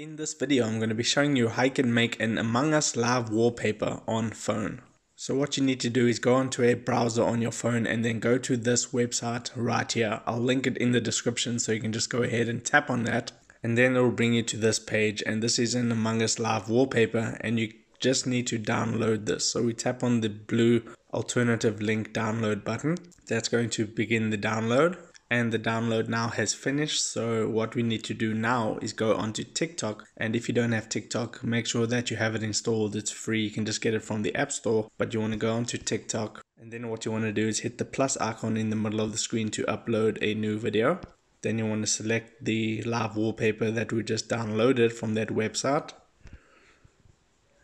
In this video, I'm going to be showing you how you can make an Among Us Live wallpaper on phone. So what you need to do is go onto a browser on your phone and then go to this website right here. I'll link it in the description so you can just go ahead and tap on that. And then it will bring you to this page, and this is an Among Us Live wallpaper, and you just need to download this. So we tap on the blue alternative link download button. That's going to begin the download. And the download now has finished. So what we need to do now is go onto TikTok. And if you don't have TikTok, make sure that you have it installed. It's free. You can just get it from the App Store. But you want to go onto TikTok. And then what you want to do is hit the plus icon in the middle of the screen to upload a new video. Then you want to select the live wallpaper that we just downloaded from that website.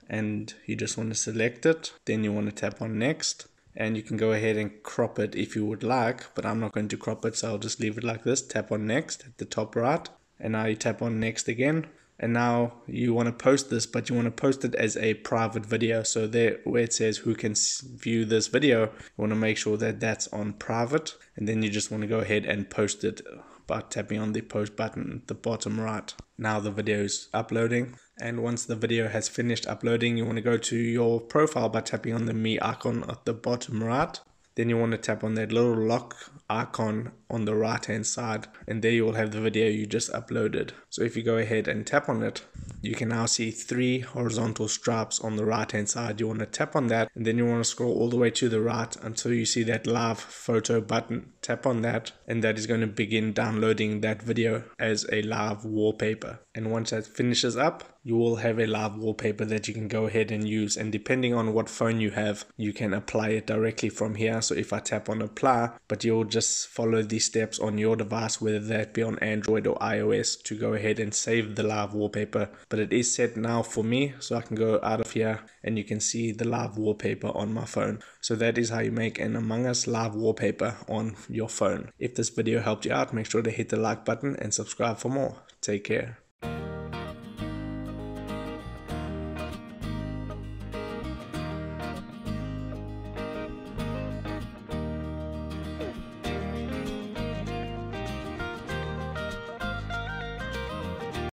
And you just want to select it. Then you want to tap on next. And you can go ahead and crop it if you would like, but I'm not going to crop it, so I'll just leave it like this. Tap on next at the top right, and now you tap on next again. And now you want to post this, but you want to post it as a private video. So there where it says who can view this video, you want to make sure that that's on private. And then you just want to go ahead and post it by tapping on the post button at the bottom right. Now the video is uploading. And once the video has finished uploading, you want to go to your profile by tapping on the me icon at the bottom right. Then you want to tap on that little lock icon on the right hand side, and there you will have the video you just uploaded. So if you go ahead and tap on it, you can now see 3 horizontal stripes on the right hand side. You want to tap on that, and then you want to scroll all the way to the right until you see that live photo button. Tap on that, and that is going to begin downloading that video as a live wallpaper. And once that finishes up, you will have a live wallpaper that you can go ahead and use. And depending on what phone you have, you can apply it directly from here. So if I tap on apply, but you'll just follow these steps on your device, whether that be on Android or iOS, to go ahead and save the live wallpaper. But it is set now for me, so I can go out of here and you can see the live wallpaper on my phone. So that is how you make an Among Us Live wallpaper on your phone. If this video helped you out, make sure to hit the like button and subscribe for more. Take care.